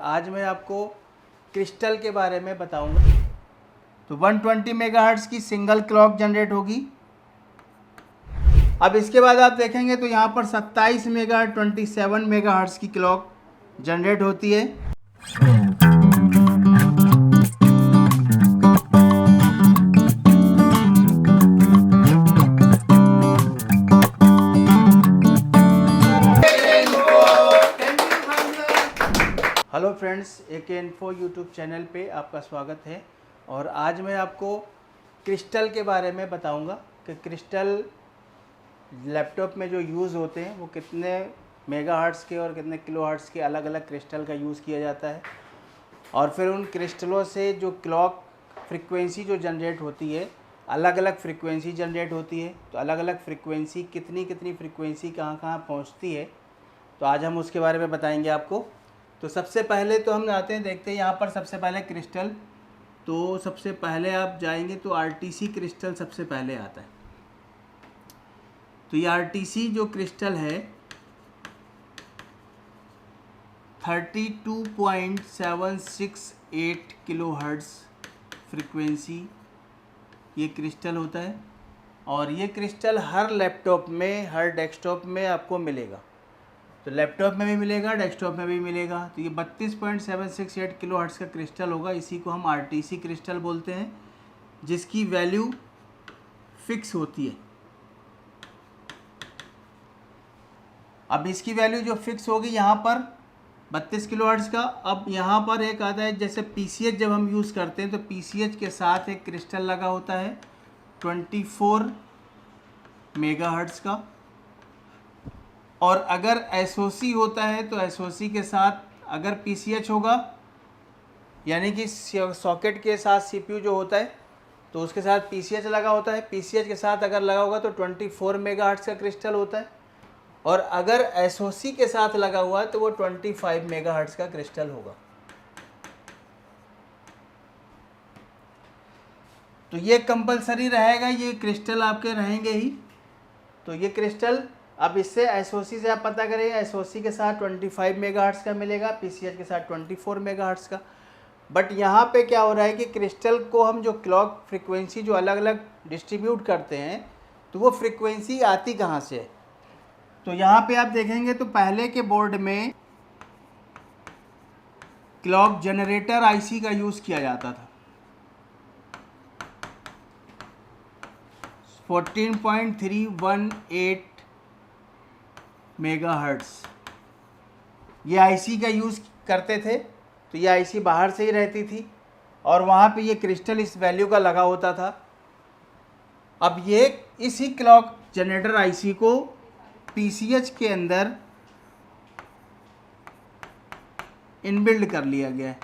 आज मैं आपको क्रिस्टल के बारे में बताऊंगा। तो 120 मेगाहर्ट्ज़ की सिंगल क्लॉक जनरेट होगी। अब इसके बाद आप देखेंगे तो यहाँ पर 27 मेगाहर्ट्ज़ 27 मेगाहर्ट्ज़ की क्लॉक जनरेट होती है। Hello friends, AK info YouTube channel पे आपका स्वागत है। और आज मैं आपको क्रिस्टल के बारे में बताऊंगा कि क्रिस्टल लैपटॉप में जो यूज़ होते हैं वो कितने मेगाहर्ट्ज़ के और कितने किलोहर्ट्ज़ के अलग अलग क्रिस्टल का यूज़ किया जाता है। और फिर उन क्रिस्टलों से जो क्लॉक फ्रीक्वेंसी जो जनरेट होती है, अलग अलग फ्रीक्वेंसी जनरेट होती है। तो अलग अलग फ्रीक्वेंसी कितनी फ्रीक्वेंसी कहाँ कहाँ पहुँचती है, तो आज हम उसके बारे में बताएंगे आपको। तो सबसे पहले तो हम आते हैं, देखते हैं यहाँ पर सबसे पहले क्रिस्टल। तो सबसे पहले आप जाएंगे तो RTC क्रिस्टल सबसे पहले आता है। तो ये RTC जो क्रिस्टल है 32.768 किलोहर्ट्ज़ फ्रीक्वेंसी ये क्रिस्टल होता है। और ये क्रिस्टल हर लैपटॉप में, हर डेस्कटॉप में आपको मिलेगा। तो लैपटॉप में भी मिलेगा, डेस्कटॉप में भी मिलेगा। तो ये 32.768 किलोहर्ट्ज़ का क्रिस्टल होगा। इसी को हम RTC क्रिस्टल बोलते हैं, जिसकी वैल्यू फिक्स होती है। अब इसकी वैल्यू जो फिक्स होगी यहाँ पर 32 किलोहर्ट्ज़ का। अब यहाँ पर एक आता है, जैसे PCH जब हम यूज़ करते हैं तो PCH के साथ एक क्रिस्टल लगा होता है 24 मेगाहर्ट्ज़ का। और अगर SOC होता है तो SOC के साथ अगर PCH होगा, यानी कि सॉकेट के साथ CPU जो होता है तो उसके साथ PCH लगा होता है। PCH के साथ अगर लगा होगा तो 24 मेगाहर्ट्ज़ का क्रिस्टल होता है। और अगर SOC के साथ लगा हुआ है तो वो 25 मेगाहर्ट्ज़ का क्रिस्टल होगा। तो ये कंपलसरी रहेगा, ये क्रिस्टल आपके रहेंगे ही। तो ये क्रिस्टल, अब इससे SOC से आप पता करेंगे, SOC के साथ 25 मेगाहर्ट्ज़ का मिलेगा, PCH के साथ 24 मेगाहर्ट्ज़ का। बट यहाँ पे क्या हो रहा है कि क्रिस्टल को हम जो क्लॉक फ्रीक्वेंसी जो अलग अलग डिस्ट्रीब्यूट करते हैं, तो वो फ्रीक्वेंसी आती कहाँ से है। तो यहाँ पे आप देखेंगे तो पहले के बोर्ड में क्लॉक जनरेटर IC का यूज़ किया जाता था। 14.318 मेगाहर्ट्ज़ ये IC का यूज़ करते थे। तो ये IC बाहर से ही रहती थी और वहाँ पे ये क्रिस्टल इस वैल्यू का लगा होता था। अब ये इसी क्लॉक जनरेटर IC को PCH के अंदर इनबिल्ड कर लिया गया है।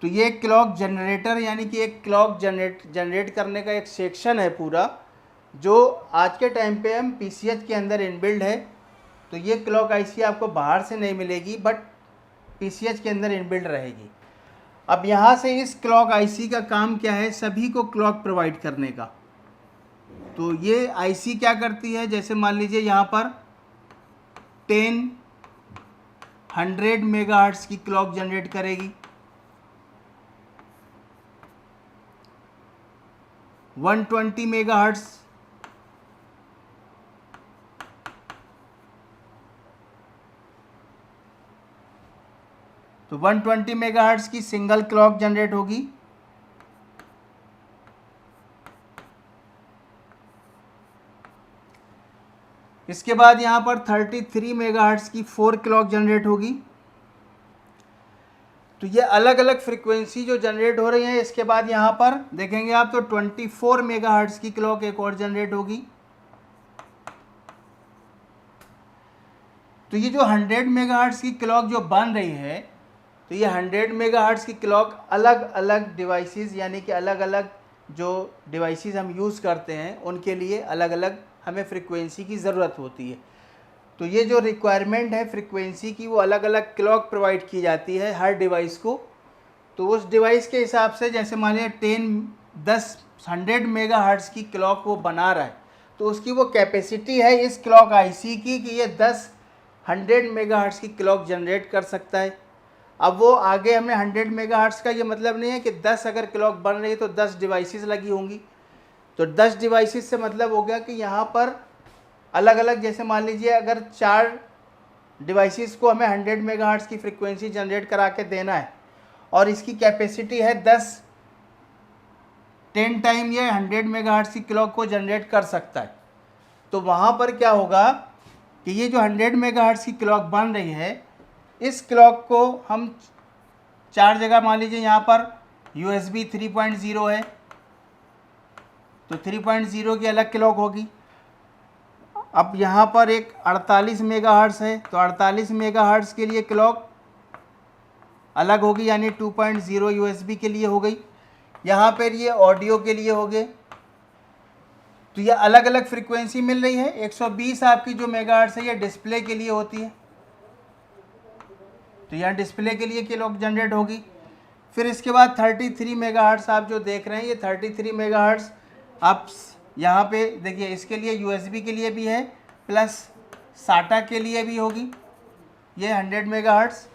तो ये क्लॉक जनरेटर, यानी कि एक क्लॉक जनरेट करने का एक सेक्शन है पूरा, जो आज के टाइम पे हम PCH के अंदर इनबिल्ड है। तो ये क्लॉक IC आपको बाहर से नहीं मिलेगी, बट PCH के अंदर इनबिल्ड रहेगी। अब यहाँ से इस क्लॉक IC का काम क्या है, सभी को क्लॉक प्रोवाइड करने का। तो ये IC क्या करती है, जैसे मान लीजिए यहाँ पर 100 मेगाहर्ट्ज़ की क्लॉक जनरेट करेगी, 120 मेगाहर्ट्ज़, तो 120 मेगाहर्ट्ज़ की सिंगल क्लॉक जनरेट होगी। इसके बाद यहाँ पर 33 मेगाहर्ट्ज़ की 4 क्लॉक जनरेट होगी। तो ये अलग अलग फ्रीक्वेंसी जो जनरेट हो रही है। इसके बाद यहाँ पर देखेंगे आप तो 24 मेगाहर्ट्ज़ की क्लॉक एक और जनरेट होगी। तो ये जो 100 मेगाहर्ट्ज़ की क्लॉक जो बन रही है, तो ये 100 मेगाहर्ट्ज़ की क्लॉक अलग अलग डिवाइसेस, यानी कि अलग अलग जो डिवाइसेस हम यूज़ करते हैं उनके लिए अलग अलग हमें फ्रीक्वेंसी की ज़रूरत होती है। तो ये जो रिक्वायरमेंट है फ्रीक्वेंसी की, वो अलग अलग क्लॉक प्रोवाइड की जाती है हर डिवाइस को। तो उस डिवाइस के हिसाब से, जैसे मान लिया 100 मेगाहर्ट्ज़ की क्लॉक वो बना रहा है, तो उसकी वो कैपेसिटी है इस क्लॉक आईसी की कि ये 100 मेगाहर्ट्ज़ की क्लॉक जनरेट कर सकता है। अब वो आगे हमें 100 मेगाहर्ट्ज़ का ये मतलब नहीं है कि 10 अगर क्लॉक बन रही है तो 10 डिवाइसेस लगी होंगी। तो 10 डिवाइसेस से मतलब हो गया कि यहाँ पर अलग अलग, जैसे मान लीजिए अगर 4 डिवाइसेस को हमें 100 मेगाहर्ट्ज़ की फ्रीक्वेंसी जनरेट करा के देना है और इसकी कैपेसिटी है 10 टाइम ये 100 मेगाहर्ट्ज़ की क्लॉक को जनरेट कर सकता है। तो वहाँ पर क्या होगा कि ये जो 100 मेगाहर्ट्ज़ की क्लॉक बन रही है, इस क्लॉक को हम 4 जगह, मान लीजिए यहाँ पर USB 3.0 है तो 3.0 की अलग क्लॉक होगी। अब यहाँ पर एक 48 मेगाहर्ट्ज़ है तो 48 मेगाहर्ट्ज़ के लिए क्लॉक अलग होगी, यानी 2.0 USB के लिए हो गई। यहाँ पर ये ऑडियो के लिए हो गए। तो ये अलग अलग फ्रीक्वेंसी मिल रही है। 120 आपकी जो मेगाहर्ट्ज़ है ये डिस्प्ले के लिए होती है, तो यहाँ डिस्प्ले के लिए क्लॉक जनरेट होगी। फिर इसके बाद 33 मेगाहर्ट्ज़ आप जो देख रहे हैं, ये 33 मेगाहर्ट्ज़ आप यहाँ पे देखिए, इसके लिए USB के लिए भी है प्लस SATA के लिए भी होगी, ये 100 मेगाहर्ट्ज़।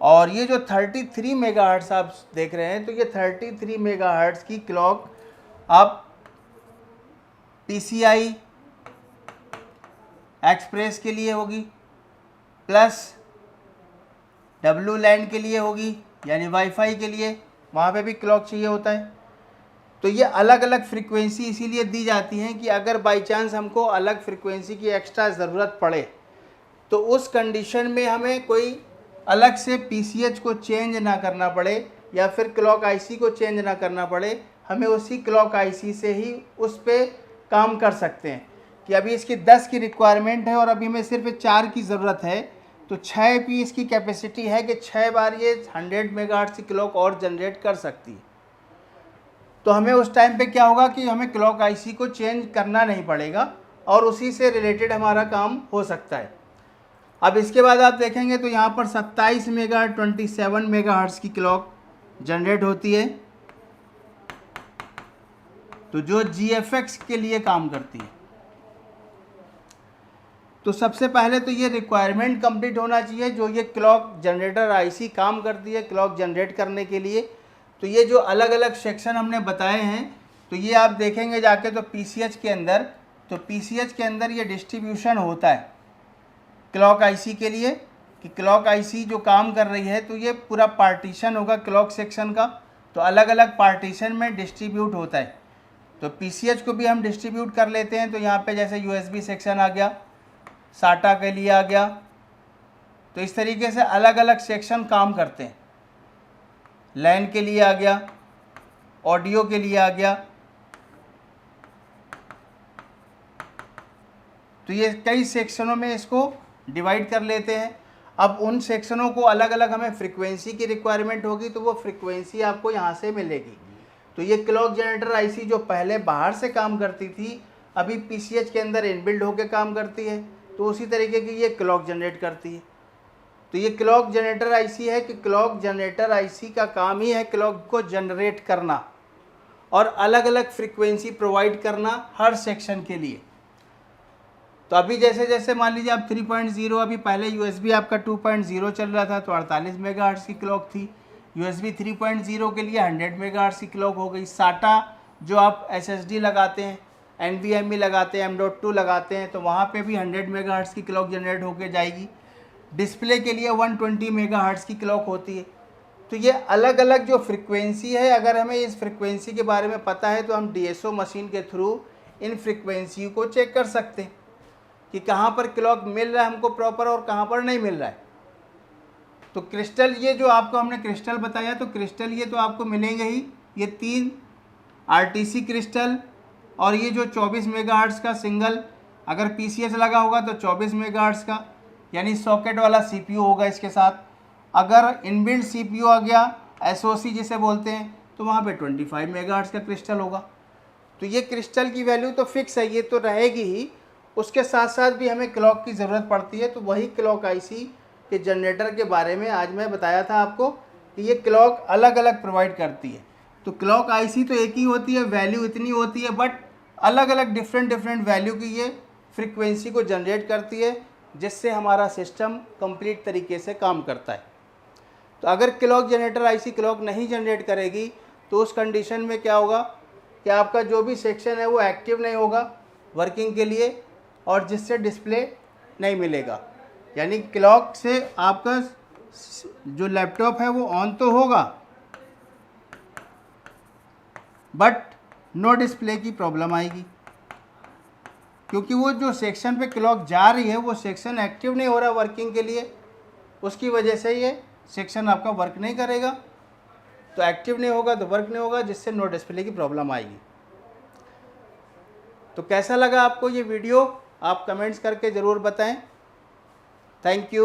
और ये जो 33 मेगाहर्ट्ज़ आप देख रहे हैं, तो ये 33 मेगाहर्ट्ज़ की क्लॉक आप PCI एक्सप्रेस के लिए होगी प्लस WLAN के लिए होगी, यानी वाईफाई के लिए, वहाँ पे भी क्लॉक चाहिए होता है। तो ये अलग अलग फ्रीक्वेंसी इसीलिए दी जाती हैं कि अगर बाई चांस हमको अलग फ्रीक्वेंसी की एक्स्ट्रा ज़रूरत पड़े तो उस कंडीशन में हमें कोई अलग से PCH को चेंज ना करना पड़े या फिर क्लॉक IC को चेंज ना करना पड़े, हमें उसी क्लॉक IC से ही उस पर काम कर सकते हैं। कि अभी इसकी 10 की रिक्वायरमेंट है और अभी हमें सिर्फ 4 की ज़रूरत है, तो 6 की इसकी कैपेसिटी है कि 6 बार ये 100 मेगाहर्ट्ज़ की क्लॉक और जनरेट कर सकती है। तो हमें उस टाइम पे क्या होगा कि हमें क्लॉक IC को चेंज करना नहीं पड़ेगा और उसी से रिलेटेड हमारा काम हो सकता है। अब इसके बाद आप देखेंगे तो यहाँ पर 27 मेगाहर्ट्ज़ की क्लॉक जनरेट होती है, तो जो GFX के लिए काम करती है। तो सबसे पहले तो ये रिक्वायरमेंट कंप्लीट होना चाहिए, जो ये क्लॉक जनरेटर IC काम करती है क्लॉक जनरेट करने के लिए। तो ये जो अलग अलग सेक्शन हमने बताए हैं, तो ये आप देखेंगे जाके तो PCH के अंदर, तो PCH के अंदर ये डिस्ट्रीब्यूशन होता है क्लॉक IC के लिए कि क्लॉक IC जो काम कर रही है, तो ये पूरा पार्टीशन होगा क्लॉक सेक्शन का, तो अलग अलग पार्टीशन में डिस्ट्रीब्यूट होता है। तो PCH को भी हम डिस्ट्रीब्यूट कर लेते हैं, तो यहाँ पे जैसे USB सेक्शन आ गया, SATA के लिए आ गया, तो इस तरीके से अलग अलग सेक्शन काम करते हैं। LAN के लिए आ गया, ऑडियो के लिए आ गया, तो ये कई सेक्शनों में इसको डिवाइड कर लेते हैं। अब उन सेक्शनों को अलग अलग हमें फ्रीक्वेंसी की रिक्वायरमेंट होगी, तो वो फ्रीक्वेंसी आपको यहाँ से मिलेगी। तो ये क्लॉक जनरेटर IC जो पहले बाहर से काम करती थी, अभी PCH के अंदर इनबिल्ड होकर काम करती है, तो उसी तरीके की ये क्लॉक जनरेट करती है। तो ये क्लॉक जनरेटर IC है कि क्लॉक जनरेटर IC का काम ही है क्लॉक को जनरेट करना और अलग अलग फ्रीक्वेंसी प्रोवाइड करना हर सेक्शन के लिए। तो अभी जैसे जैसे मान लीजिए आप 3.0, अभी पहले USB आपका 2.0 चल रहा था तो 48 मेगाहर्ट्ज़ की क्लॉक थी। USB 3.0 के लिए 100 मेगाहर्ट्ज़ की क्लॉक हो गई। SATA जो आप SSD लगाते हैं, NVMe लगाते हैं, M.2 लगाते हैं, तो वहाँ पे भी 100 मेगाहर्ट्ज़ की क्लॉक जनरेट होके जाएगी। डिस्प्ले के लिए 120 मेगाहर्ट्ज़ की क्लॉक होती है। तो ये अलग अलग जो फ्रीक्वेंसी है, अगर हमें इस फ्रीक्वेंसी के बारे में पता है तो हम DSO मशीन के थ्रू इन फ्रीक्वेंसी को चेक कर सकते हैं कि कहाँ पर क्लॉक मिल रहा है हमको प्रॉपर और कहाँ पर नहीं मिल रहा है। तो क्रिस्टल, ये जो आपको हमने क्रिस्टल बताया, तो क्रिस्टल ये तो आपको मिलेंगे ही, ये 3 RTC क्रिस्टल, और ये जो 24 मेगाहर्ट्ज़ का सिंगल अगर PCH लगा होगा तो 24 मेगाहर्ट्ज़ का, यानी सॉकेट वाला CPU होगा इसके साथ। अगर इनबिल्ट CPU आ गया, SOC जिसे बोलते हैं, तो वहाँ पे 25 मेगाहर्ट्ज़ का क्रिस्टल होगा। तो ये क्रिस्टल की वैल्यू तो फिक्स है, ये तो रहेगी ही। उसके साथ साथ भी हमें क्लॉक की ज़रूरत पड़ती है, तो वही क्लॉक IC के जनरेटर के बारे में आज मैं बताया था आपको कि ये क्लॉक अलग अलग प्रोवाइड करती है। तो क्लॉक IC तो एक ही होती है, वैल्यू इतनी होती है, बट अलग अलग डिफरेंट वैल्यू की ये फ्रीक्वेंसी को जनरेट करती है, जिससे हमारा सिस्टम कंप्लीट तरीके से काम करता है। तो अगर क्लॉक जनरेटर आईसी क्लॉक नहीं जनरेट करेगी तो उस कंडीशन में क्या होगा कि आपका जो भी सेक्शन है वो एक्टिव नहीं होगा वर्किंग के लिए, और जिससे डिस्प्ले नहीं मिलेगा। यानी क्लॉक से आपका जो लैपटॉप है वो ऑन तो होगा बट नो डिस्प्ले की प्रॉब्लम आएगी, क्योंकि वो जो सेक्शन पे क्लॉक जा रही है वो सेक्शन एक्टिव नहीं हो रहा वर्किंग के लिए, उसकी वजह से ये सेक्शन आपका वर्क नहीं करेगा। तो एक्टिव नहीं होगा तो वर्क नहीं होगा, जिससे नो डिस्प्ले की प्रॉब्लम आएगी। तो कैसा लगा आपको ये वीडियो, आप कमेंट्स करके ज़रूर बताएं। Thank you.